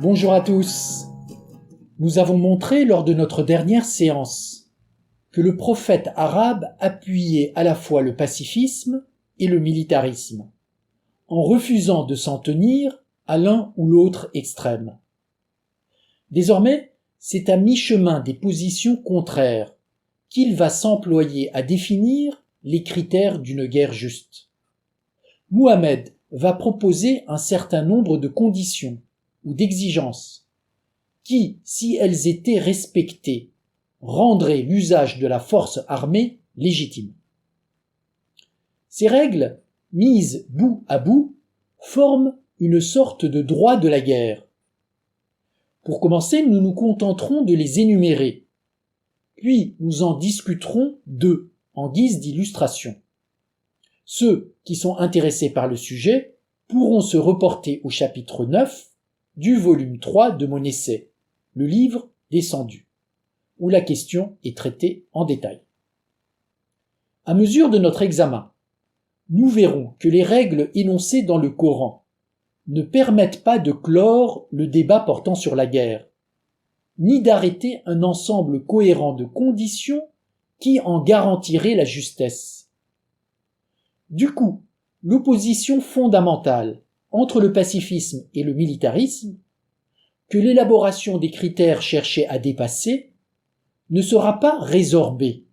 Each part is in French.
Bonjour à tous. Nous avons montré lors de notre dernière séance que le prophète arabe appuyait à la fois le pacifisme et le militarisme, en refusant de s'en tenir à l'un ou l'autre extrême. Désormais, c'est à mi-chemin des positions contraires qu'il va s'employer à définir les critères d'une guerre juste. Mohammed va proposer un certain nombre de conditions ou d'exigences qui, si elles étaient respectées, rendraient l'usage de la force armée légitime. Ces règles, mises bout à bout, forment une sorte de droit de la guerre. Pour commencer, nous nous contenterons de les énumérer, puis nous en discuterons deux en guise d'illustration. Ceux qui sont intéressés par le sujet pourront se reporter au chapitre 9 du volume 3 de mon essai, le livre descendu, où la question est traitée en détail. À mesure de notre examen, nous verrons que les règles énoncées dans le Coran ne permettent pas de clore le débat portant sur la guerre, ni d'arrêter un ensemble cohérent de conditions qui en garantiraient la justesse. Du coup, l'opposition fondamentale entre le pacifisme et le militarisme, que l'élaboration des critères cherchait à dépasser, ne sera pas résorbée,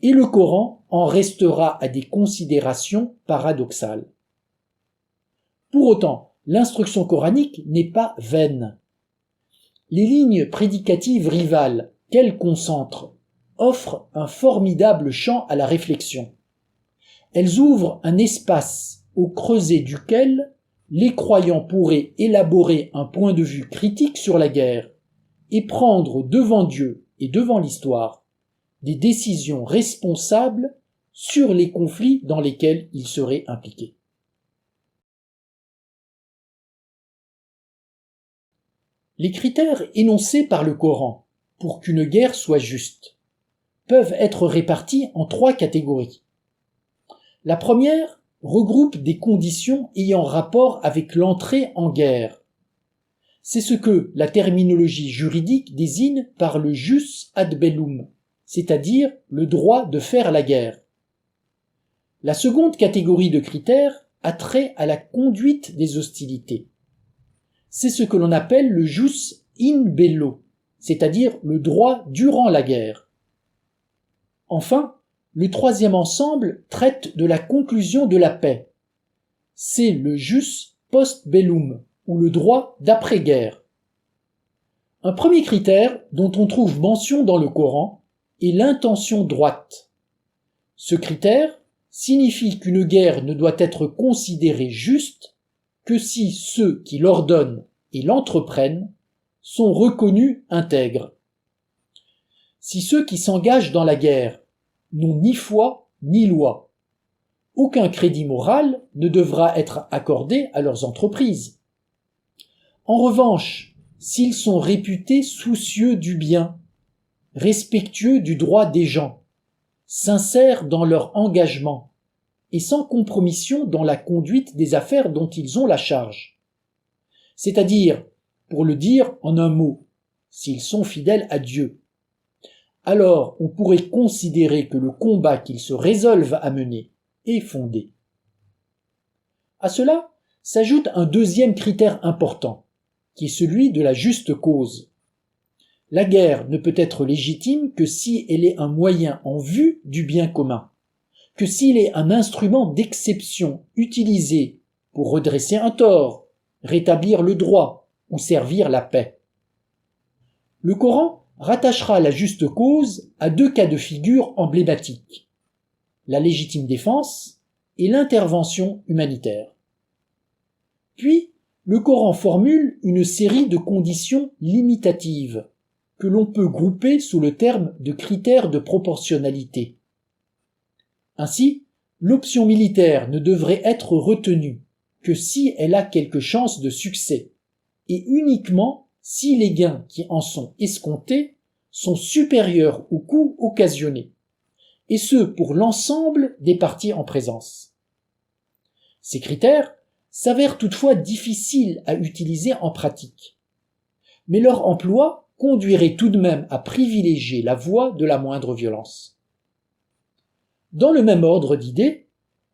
et le Coran en restera à des considérations paradoxales. Pour autant, l'instruction coranique n'est pas vaine. Les lignes prédicatives rivales qu'elle concentre offrent un formidable champ à la réflexion. Elles ouvrent un espace au creuset duquel les croyants pourraient élaborer un point de vue critique sur la guerre et prendre devant Dieu et devant l'histoire des décisions responsables sur les conflits dans lesquels ils seraient impliqués. Les critères énoncés par le Coran pour qu'une guerre soit juste peuvent être répartis en trois catégories. La première regroupe des conditions ayant rapport avec l'entrée en guerre. C'est ce que la terminologie juridique désigne par le jus ad bellum, c'est-à-dire le droit de faire la guerre. La seconde catégorie de critères a trait à la conduite des hostilités. C'est ce que l'on appelle le jus in bello, c'est-à-dire le droit durant la guerre. Enfin, le troisième ensemble traite de la conclusion de la paix. C'est le jus post bellum, ou le droit d'après-guerre. Un premier critère dont on trouve mention dans le Coran est l'intention droite. Ce critère signifie qu'une guerre ne doit être considérée juste que si ceux qui l'ordonnent et l'entreprennent sont reconnus intègres. Si ceux qui s'engagent dans la guerre n'ont ni foi ni loi, aucun crédit moral ne devra être accordé à leurs entreprises. En revanche, s'ils sont réputés soucieux du bien, respectueux du droit des gens, sincères dans leur engagement et sans compromission dans la conduite des affaires dont ils ont la charge, c'est-à-dire, pour le dire en un mot, s'ils sont fidèles à Dieu, alors on pourrait considérer que le combat qu'ils se résolvent à mener est fondé. À cela s'ajoute un deuxième critère important, qui est celui de la juste cause. La guerre ne peut être légitime que si elle est un moyen en vue du bien commun, que s'il est un instrument d'exception utilisé pour redresser un tort, rétablir le droit ou servir la paix. Le Coran rattachera la juste cause à deux cas de figure emblématiques, la légitime défense et l'intervention humanitaire. Puis, le Coran formule une série de conditions limitatives que l'on peut grouper sous le terme de critères de proportionnalité. Ainsi, l'option militaire ne devrait être retenue que si elle a quelque chance de succès, et uniquement si les gains qui en sont escomptés sont supérieurs aux coûts occasionnés, et ce pour l'ensemble des parties en présence. Ces critères s'avèrent toutefois difficiles à utiliser en pratique, mais leur emploi conduirait tout de même à privilégier la voie de la moindre violence. Dans le même ordre d'idées,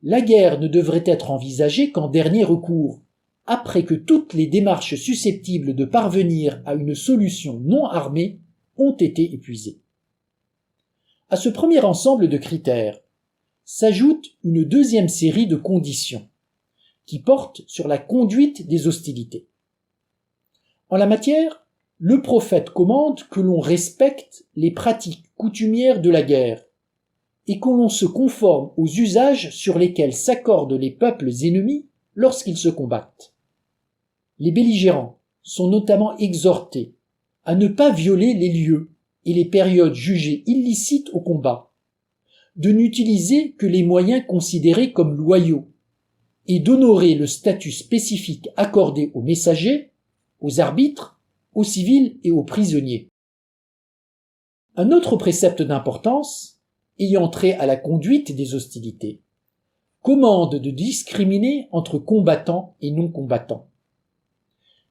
la guerre ne devrait être envisagée qu'en dernier recours, après que toutes les démarches susceptibles de parvenir à une solution non armée ont été épuisées. À ce premier ensemble de critères s'ajoute une deuxième série de conditions qui portent sur la conduite des hostilités. En la matière, le prophète commande que l'on respecte les pratiques coutumières de la guerre et que l'on se conforme aux usages sur lesquels s'accordent les peuples ennemis lorsqu'ils se combattent. Les belligérants sont notamment exhortés à ne pas violer les lieux et les périodes jugées illicites au combat, de n'utiliser que les moyens considérés comme loyaux et d'honorer le statut spécifique accordé aux messagers, aux arbitres, aux civils et aux prisonniers. Un autre précepte d'importance, ayant trait à la conduite des hostilités, commande de discriminer entre combattants et non-combattants.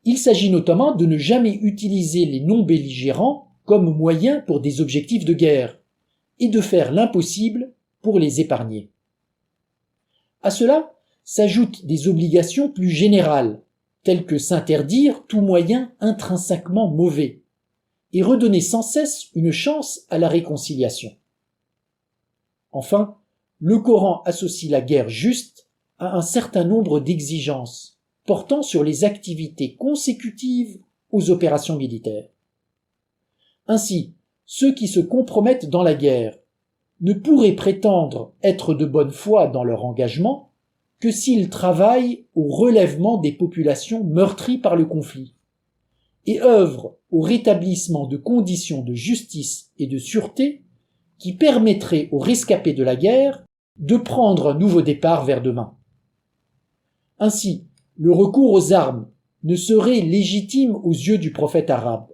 Il s'agit notamment de ne jamais utiliser les non-belligérants comme moyen pour des objectifs de guerre et de faire l'impossible pour les épargner. À cela s'ajoutent des obligations plus générales, telles que s'interdire tout moyen intrinsèquement mauvais et redonner sans cesse une chance à la réconciliation. Enfin, le Coran associe la guerre juste à un certain nombre d'exigences portant sur les activités consécutives aux opérations militaires. Ainsi, ceux qui se compromettent dans la guerre ne pourraient prétendre être de bonne foi dans leur engagement que s'ils travaillent au relèvement des populations meurtries par le conflit et œuvrent au rétablissement de conditions de justice et de sûreté qui permettraient aux rescapés de la guerre de prendre un nouveau départ vers demain. Ainsi, le recours aux armes ne serait légitime aux yeux du prophète arabe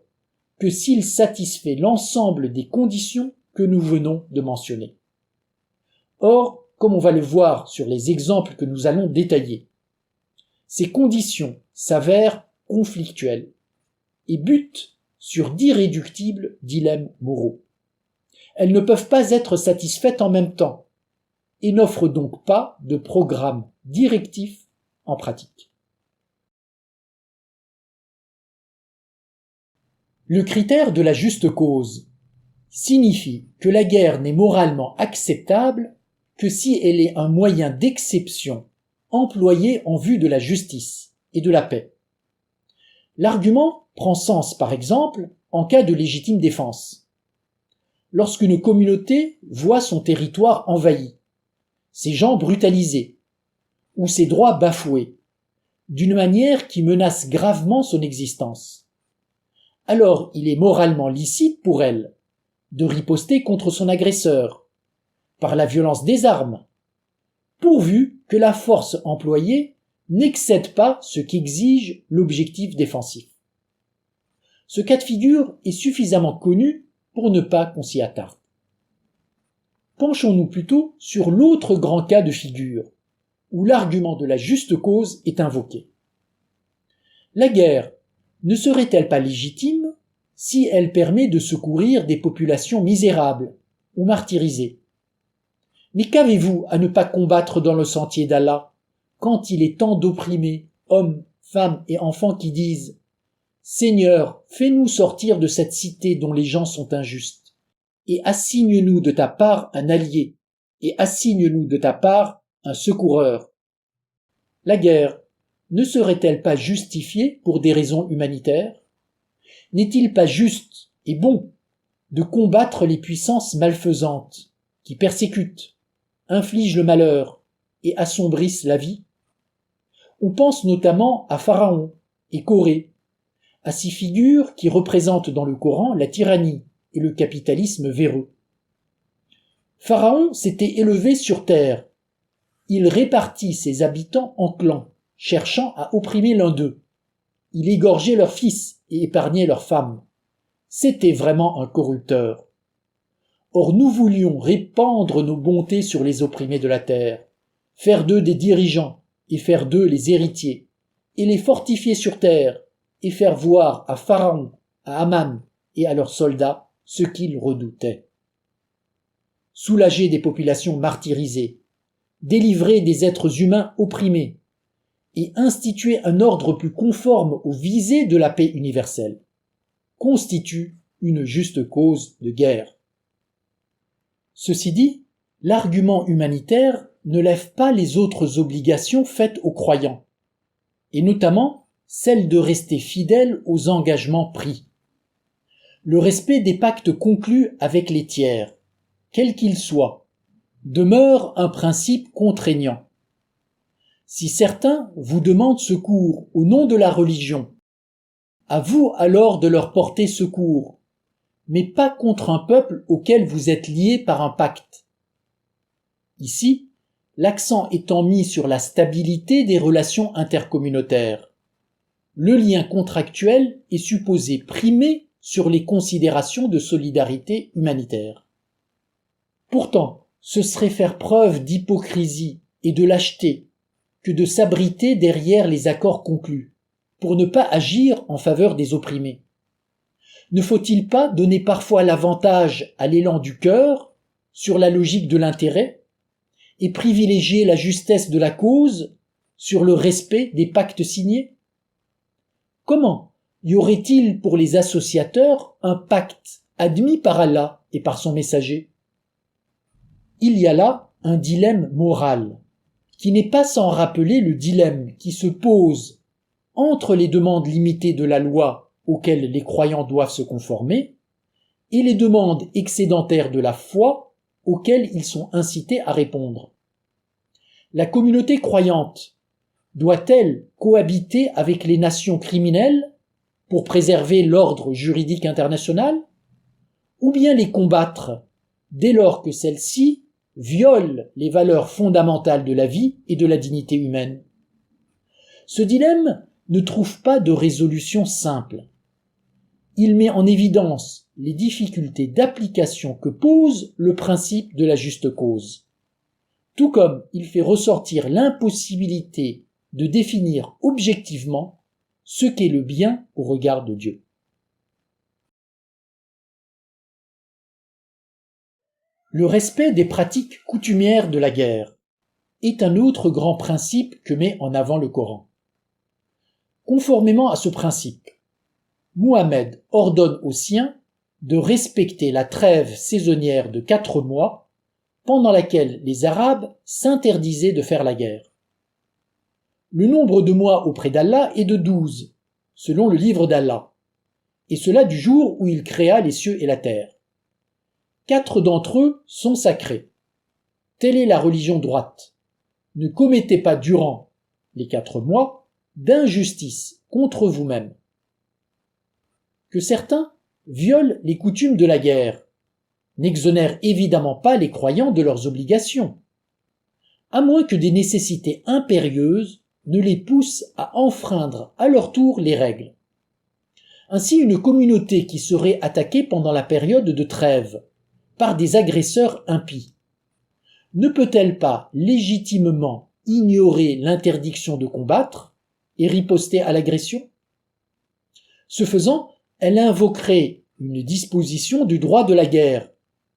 que s'il satisfait l'ensemble des conditions que nous venons de mentionner. Or, comme on va le voir sur les exemples que nous allons détailler, ces conditions s'avèrent conflictuelles et butent sur d'irréductibles dilemmes moraux. Elles ne peuvent pas être satisfaites en même temps et n'offrent donc pas de programme directif en pratique. Le critère de la juste cause signifie que la guerre n'est moralement acceptable que si elle est un moyen d'exception employé en vue de la justice et de la paix. L'argument prend sens, par exemple, en cas de légitime défense. Lorsqu'une communauté voit son territoire envahi, ses gens brutalisés, ou ses droits bafoués, d'une manière qui menace gravement son existence, alors il est moralement licite pour elle de riposter contre son agresseur, par la violence des armes, pourvu que la force employée n'excède pas ce qu'exige l'objectif défensif. Ce cas de figure est suffisamment connu pour ne pas qu'on s'y attarde. Penchons-nous plutôt sur l'autre grand cas de figure, où l'argument de la juste cause est invoqué. La guerre ne serait-elle pas légitime si elle permet de secourir des populations misérables ou martyrisées? Mais qu'avez-vous à ne pas combattre dans le sentier d'Allah quand il est temps d'opprimés, hommes, femmes et enfants qui disent « Seigneur, fais-nous sortir de cette cité dont les gens sont injustes, et assigne-nous de ta part un allié, et assigne-nous de ta part un secoureur. » La guerre ne serait-elle pas justifiée pour des raisons humanitaires? N'est-il pas juste et bon de combattre les puissances malfaisantes qui persécutent, infligent le malheur et assombrissent la vie? On pense notamment à Pharaon et Corée, à ces figures qui représentent dans le Coran la tyrannie et le capitalisme véreux. Pharaon s'était élevé sur terre. Il répartit ses habitants en clans, cherchant à opprimer l'un d'eux. Il égorgeait leurs fils et épargnait leurs femmes. C'était vraiment un corrupteur. Or nous voulions répandre nos bontés sur les opprimés de la terre, faire d'eux des dirigeants et faire d'eux les héritiers, et les fortifier sur terre et faire voir à Pharaon, à Aman et à leurs soldats ce qu'ils redoutaient. Soulager des populations martyrisées, délivrer des êtres humains opprimés, et instituer un ordre plus conforme aux visées de la paix universelle, constitue une juste cause de guerre. Ceci dit, l'argument humanitaire ne lève pas les autres obligations faites aux croyants, et notamment celle de rester fidèle aux engagements pris. Le respect des pactes conclus avec les tiers, quels qu'ils soient, demeure un principe contraignant. Si certains vous demandent secours au nom de la religion, à vous alors de leur porter secours, mais pas contre un peuple auquel vous êtes liés par un pacte. Ici, l'accent étant mis sur la stabilité des relations intercommunautaires. Le lien contractuel est supposé primer sur les considérations de solidarité humanitaire. Pourtant, ce serait faire preuve d'hypocrisie et de lâcheté que de s'abriter derrière les accords conclus, pour ne pas agir en faveur des opprimés. Ne faut-il pas donner parfois l'avantage à l'élan du cœur sur la logique de l'intérêt et privilégier la justesse de la cause sur le respect des pactes signés? Comment y aurait-il pour les associateurs un pacte admis par Allah et par son messager? Il y a là un dilemme moral, qui n'est pas sans rappeler le dilemme qui se pose entre les demandes limitées de la loi auxquelles les croyants doivent se conformer et les demandes excédentaires de la foi auxquelles ils sont incités à répondre. La communauté croyante doit-elle cohabiter avec les nations criminelles pour préserver l'ordre juridique international, ou bien les combattre dès lors que celles-ci violent les valeurs fondamentales de la vie et de la dignité humaine? Ce dilemme ne trouve pas de résolution simple. Il met en évidence les difficultés d'application que pose le principe de la juste cause, tout comme il fait ressortir l'impossibilité de définir objectivement ce qu'est le bien au regard de Dieu. Le respect des pratiques coutumières de la guerre est un autre grand principe que met en avant le Coran. Conformément à ce principe, Mohammed ordonne aux siens de respecter la trêve saisonnière de 4 mois pendant laquelle les Arabes s'interdisaient de faire la guerre. Le nombre de mois auprès d'Allah est de 12, selon le livre d'Allah, et cela du jour où il créa les cieux et la terre. 4 d'entre eux sont sacrés. Telle est la religion droite. Ne commettez pas durant les 4 mois d'injustice contre vous-même. Que certains violent les coutumes de la guerre n'exonère évidemment pas les croyants de leurs obligations, à moins que des nécessités impérieuses ne les poussent à enfreindre à leur tour les règles. Ainsi, une communauté qui serait attaquée pendant la période de trêve par des agresseurs impies ne peut-elle pas légitimement ignorer l'interdiction de combattre et riposter à l'agression? Ce faisant, elle invoquerait une disposition du droit de la guerre,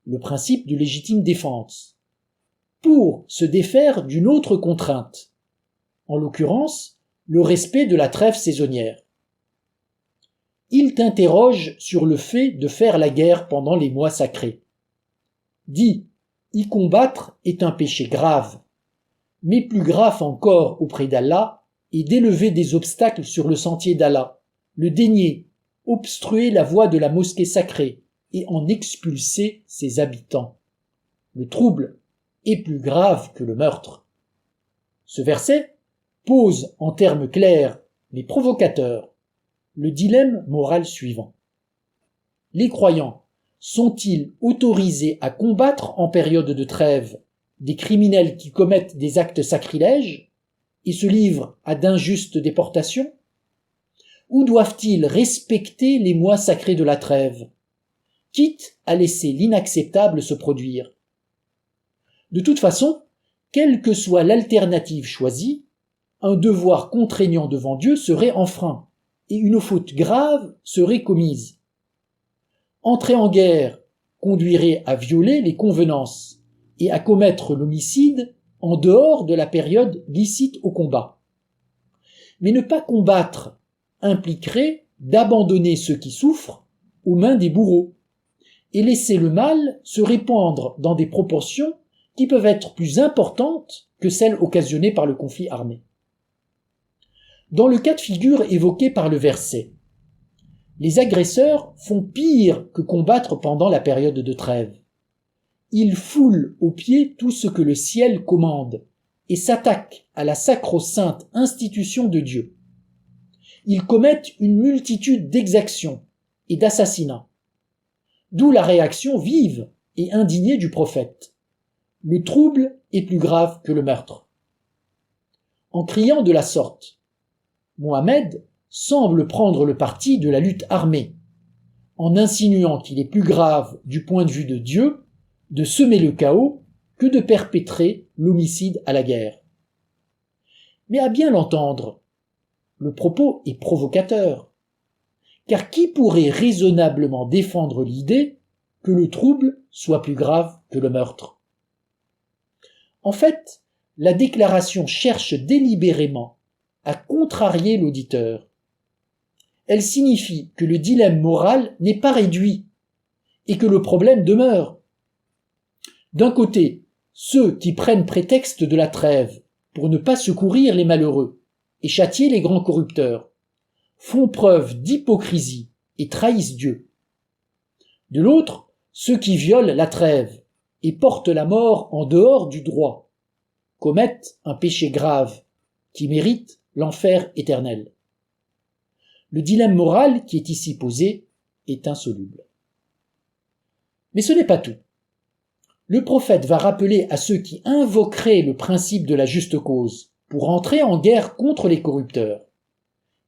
le principe de légitime défense, pour se défaire d'une autre contrainte, en l'occurrence le respect de la trêve saisonnière. Il t'interroge sur le fait de faire la guerre pendant les mois sacrés. Dis, y combattre est un péché grave, mais plus grave encore auprès d'Allah est d'élever des obstacles sur le sentier d'Allah, le dénier, obstruer la voie de la mosquée sacrée et en expulser ses habitants. Le trouble est plus grave que le meurtre. Ce verset pose en termes clairs mais provocateurs le dilemme moral suivant. Les croyants sont-ils autorisés à combattre en période de trêve des criminels qui commettent des actes sacrilèges, et se livrent à d'injustes déportations? Ou doivent-ils respecter les mois sacrés de la trêve, quitte à laisser l'inacceptable se produire? De toute façon, quelle que soit l'alternative choisie, un devoir contraignant devant Dieu serait enfreint, et une faute grave serait commise. Entrer en guerre conduirait à violer les convenances et à commettre l'homicide en dehors de la période licite au combat. Mais ne pas combattre impliquerait d'abandonner ceux qui souffrent aux mains des bourreaux et laisser le mal se répandre dans des proportions qui peuvent être plus importantes que celles occasionnées par le conflit armé. Dans le cas de figure évoqué par le verset, les agresseurs font pire que combattre pendant la période de trêve. Ils foulent aux pieds tout ce que le ciel commande et s'attaquent à la sacro-sainte institution de Dieu. Ils commettent une multitude d'exactions et d'assassinats. D'où la réaction vive et indignée du prophète. Le trouble est plus grave que le meurtre. En criant de la sorte, Mohammed semble prendre le parti de la lutte armée, en insinuant qu'il est plus grave du point de vue de Dieu de semer le chaos que de perpétrer l'homicide à la guerre. Mais à bien l'entendre, le propos est provocateur, car qui pourrait raisonnablement défendre l'idée que le trouble soit plus grave que le meurtre? En fait, la déclaration cherche délibérément à contrarier l'auditeur. Elle signifie que le dilemme moral n'est pas réduit et que le problème demeure. D'un côté, ceux qui prennent prétexte de la trêve pour ne pas secourir les malheureux et châtier les grands corrupteurs font preuve d'hypocrisie et trahissent Dieu. De l'autre, ceux qui violent la trêve et portent la mort en dehors du droit commettent un péché grave qui mérite l'enfer éternel. Le dilemme moral qui est ici posé est insoluble. Mais ce n'est pas tout. Le prophète va rappeler à ceux qui invoqueraient le principe de la juste cause pour entrer en guerre contre les corrupteurs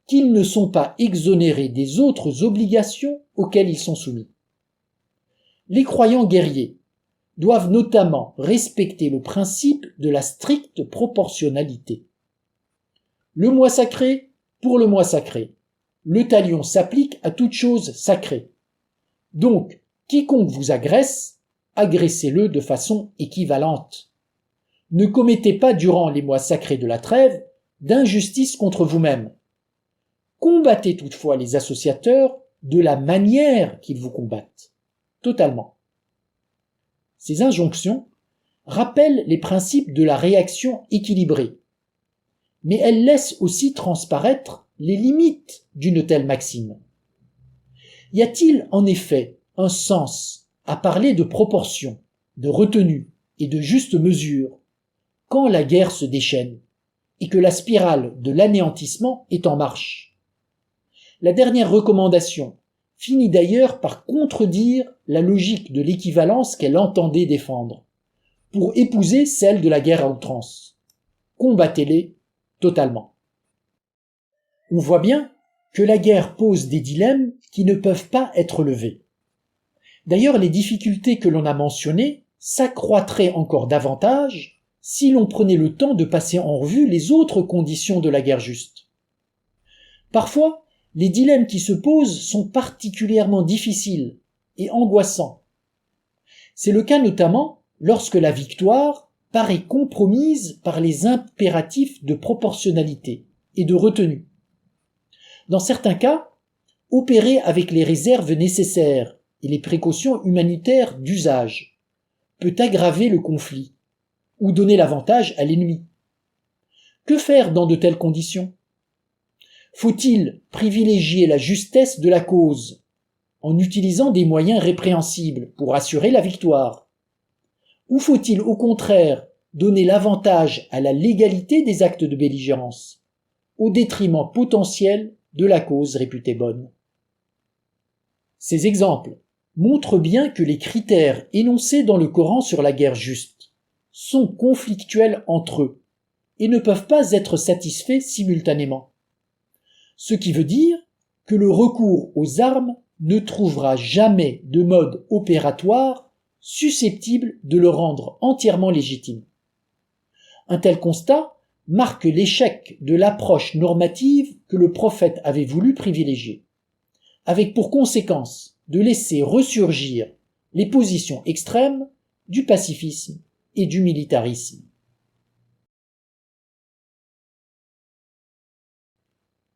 qu'ils ne sont pas exonérés des autres obligations auxquelles ils sont soumis. Les croyants guerriers doivent notamment respecter le principe de la stricte proportionnalité. Le mois sacré pour le mois sacré. Le talion s'applique à toute chose sacrée. Donc, quiconque vous agresse, agressez-le de façon équivalente. Ne commettez pas durant les mois sacrés de la trêve d'injustice contre vous-même. Combattez toutefois les associateurs de la manière qu'ils vous combattent. Totalement. Ces injonctions rappellent les principes de la réaction équilibrée, mais elles laissent aussi transparaître les limites d'une telle maxime. Y a-t-il en effet un sens à parler de proportion, de retenue et de juste mesure quand la guerre se déchaîne et que la spirale de l'anéantissement est en marche? La dernière recommandation finit d'ailleurs par contredire la logique de l'équivalence qu'elle entendait défendre, pour épouser celle de la guerre à outrance. Combattez-les totalement. On voit bien que la guerre pose des dilemmes qui ne peuvent pas être levés. D'ailleurs, les difficultés que l'on a mentionnées s'accroîtraient encore davantage si l'on prenait le temps de passer en revue les autres conditions de la guerre juste. Parfois, les dilemmes qui se posent sont particulièrement difficiles et angoissants. C'est le cas notamment lorsque la victoire paraît compromise par les impératifs de proportionnalité et de retenue. Dans certains cas, opérer avec les réserves nécessaires et les précautions humanitaires d'usage peut aggraver le conflit ou donner l'avantage à l'ennemi. Que faire dans de telles conditions? Faut-il privilégier la justesse de la cause en utilisant des moyens répréhensibles pour assurer la victoire? Ou faut-il au contraire donner l'avantage à la légalité des actes de belligérance, au détriment potentiel de la cause réputée bonne? Ces exemples montrent bien que les critères énoncés dans le Coran sur la guerre juste sont conflictuels entre eux et ne peuvent pas être satisfaits simultanément. Ce qui veut dire que le recours aux armes ne trouvera jamais de mode opératoire susceptible de le rendre entièrement légitime. Un tel constat marque l'échec de l'approche normative que le prophète avait voulu privilégier, avec pour conséquence de laisser ressurgir les positions extrêmes du pacifisme et du militarisme.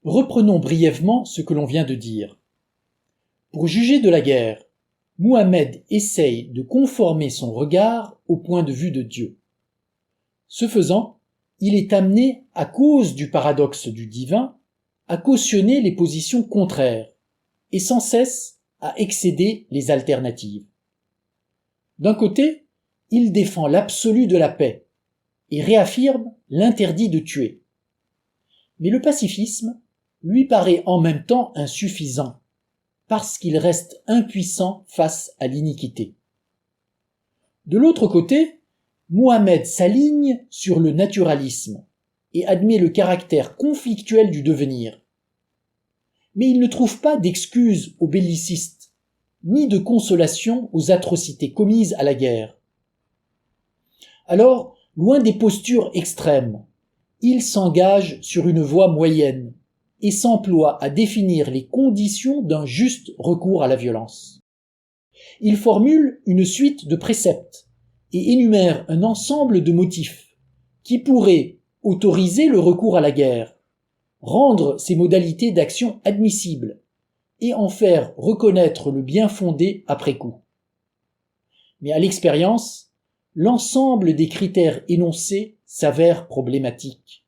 Reprenons brièvement ce que l'on vient de dire. Pour juger de la guerre, Muhammad essaye de conformer son regard au point de vue de Dieu. Ce faisant, il est amené, à cause du paradoxe du divin, à cautionner les positions contraires et sans cesse à excéder les alternatives. D'un côté, il défend l'absolu de la paix et réaffirme l'interdit de tuer. Mais le pacifisme lui paraît en même temps insuffisant, parce qu'il reste impuissant face à l'iniquité. De l'autre côté, Muhammad s'aligne sur le naturalisme et admet le caractère conflictuel du devenir. Mais il ne trouve pas d'excuse aux bellicistes, ni de consolation aux atrocités commises à la guerre. Alors, loin des postures extrêmes, il s'engage sur une voie moyenne et s'emploie à définir les conditions d'un juste recours à la violence. Il formule une suite de préceptes et énumère un ensemble de motifs qui pourraient autoriser le recours à la guerre, rendre ses modalités d'action admissibles et en faire reconnaître le bien fondé après coup. Mais à l'expérience, l'ensemble des critères énoncés s'avère problématique.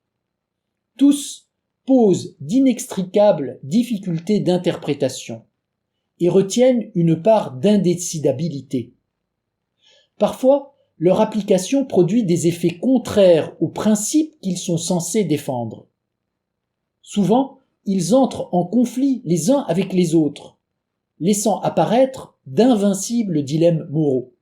Tous posent d'inextricables difficultés d'interprétation et retiennent une part d'indécidabilité. Parfois, leur application produit des effets contraires aux principes qu'ils sont censés défendre. Souvent, ils entrent en conflit les uns avec les autres, laissant apparaître d'invincibles dilemmes moraux.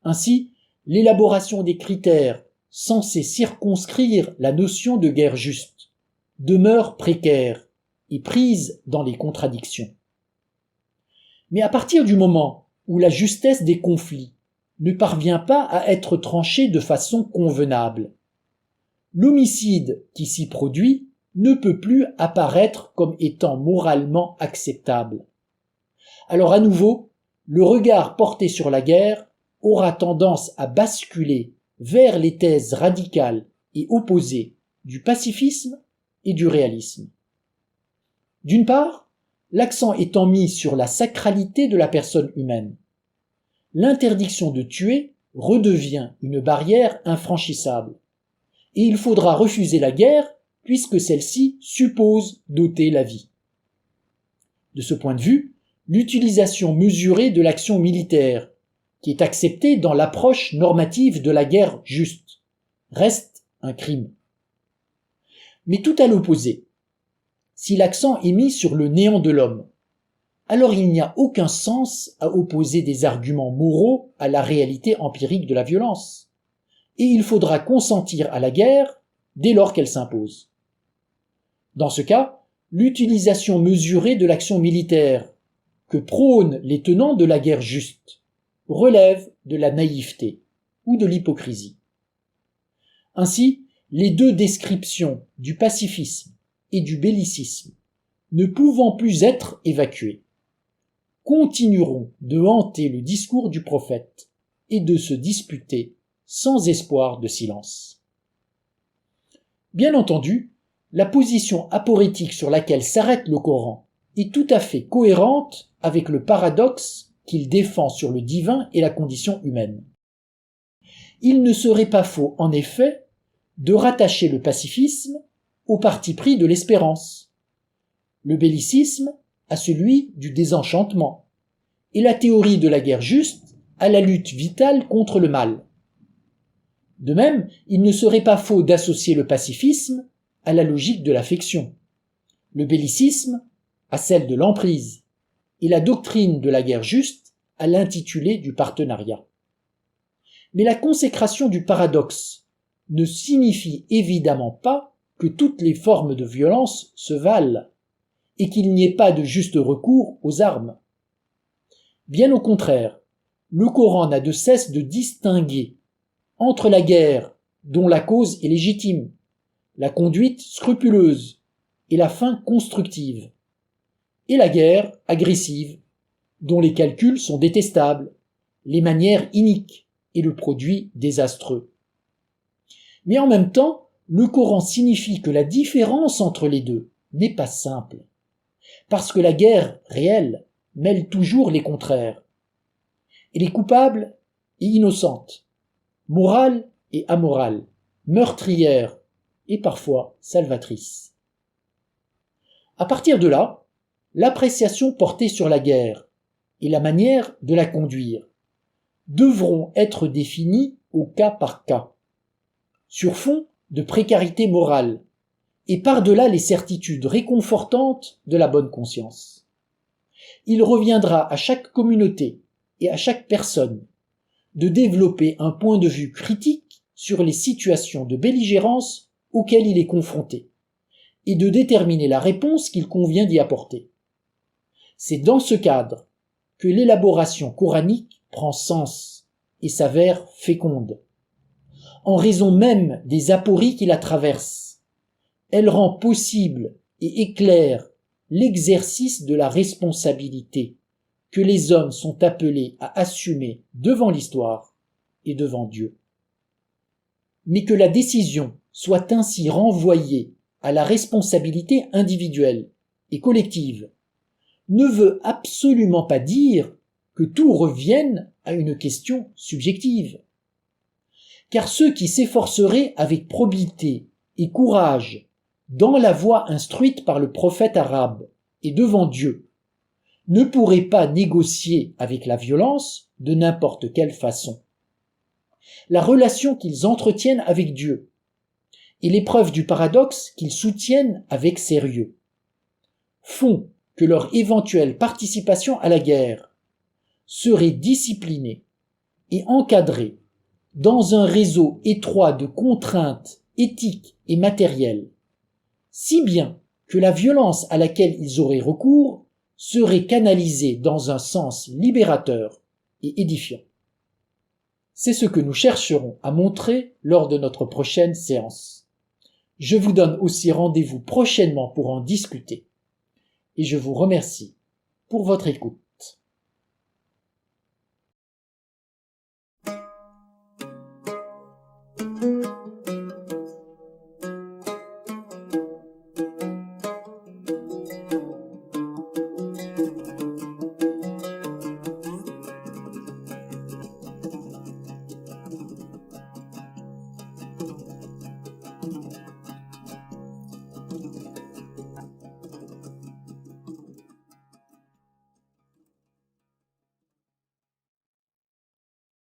Ainsi, l'élaboration des critères censés circonscrire la notion de guerre juste demeure précaire et prise dans les contradictions. Mais à partir du moment où la justesse des conflits ne parvient pas à être tranchée de façon convenable, l'homicide qui s'y produit ne peut plus apparaître comme étant moralement acceptable. Alors à nouveau, le regard porté sur la guerre aura tendance à basculer vers les thèses radicales et opposées du pacifisme et du réalisme. D'une part, l'accent étant mis sur la sacralité de la personne humaine, l'interdiction de tuer redevient une barrière infranchissable, et il faudra refuser la guerre puisque celle-ci suppose d'ôter la vie. De ce point de vue, l'utilisation mesurée de l'action militaire, qui est acceptée dans l'approche normative de la guerre juste, reste un crime. Mais tout à l'opposé, si l'accent est mis sur le néant de l'homme, alors il n'y a aucun sens à opposer des arguments moraux à la réalité empirique de la violence, et il faudra consentir à la guerre dès lors qu'elle s'impose. Dans ce cas, l'utilisation mesurée de l'action militaire que prônent les tenants de la guerre juste relève de la naïveté ou de l'hypocrisie. Ainsi, les deux descriptions du pacifisme et du bellicisme, ne pouvant plus être évacuées, continueront de hanter le discours du prophète et de se disputer sans espoir de silence. Bien entendu, la position aporétique sur laquelle s'arrête le Coran est tout à fait cohérente avec le paradoxe qu'il défend sur le divin et la condition humaine. Il ne serait pas faux, en effet, de rattacher le pacifisme au parti pris de l'espérance, le bellicisme à celui du désenchantement, et la théorie de la guerre juste à la lutte vitale contre le mal. De même, il ne serait pas faux d'associer le pacifisme à la logique de l'affection, le bellicisme à celle de l'emprise, et la doctrine de la guerre juste à l'intitulé du partenariat. Mais la consécration du paradoxe ne signifie évidemment pas que toutes les formes de violence se valent et qu'il n'y ait pas de juste recours aux armes. Bien au contraire, le Coran n'a de cesse de distinguer entre la guerre dont la cause est légitime, la conduite scrupuleuse et la fin constructive, et la guerre agressive dont les calculs sont détestables, les manières iniques et le produit désastreux. Mais en même temps, le Coran signifie que la différence entre les deux n'est pas simple, parce que la guerre réelle mêle toujours les contraires. Elle est coupable et innocente, morale et amorale, meurtrière et parfois salvatrice. À partir de là, l'appréciation portée sur la guerre et la manière de la conduire devront être définies au cas par cas, sur fond de précarité morale et par-delà les certitudes réconfortantes de la bonne conscience. Il reviendra à chaque communauté et à chaque personne de développer un point de vue critique sur les situations de belligérance auxquelles il est confronté et de déterminer la réponse qu'il convient d'y apporter. C'est dans ce cadre que l'élaboration coranique prend sens et s'avère féconde. En raison même des apories qui la traversent, elle rend possible et éclaire l'exercice de la responsabilité que les hommes sont appelés à assumer devant l'histoire et devant Dieu. Mais que la décision soit ainsi renvoyée à la responsabilité individuelle et collective ne veut absolument pas dire que tout revienne à une question subjective. Car ceux qui s'efforceraient avec probité et courage dans la voie instruite par le prophète arabe et devant Dieu ne pourraient pas négocier avec la violence de n'importe quelle façon. La relation qu'ils entretiennent avec Dieu et l'épreuve du paradoxe qu'ils soutiennent avec sérieux font que leur éventuelle participation à la guerre serait disciplinée et encadrée dans un réseau étroit de contraintes éthiques et matérielles, si bien que la violence à laquelle ils auraient recours serait canalisée dans un sens libérateur et édifiant. C'est ce que nous chercherons à montrer lors de notre prochaine séance. Je vous donne aussi rendez-vous prochainement pour en discuter. Et je vous remercie pour votre écoute.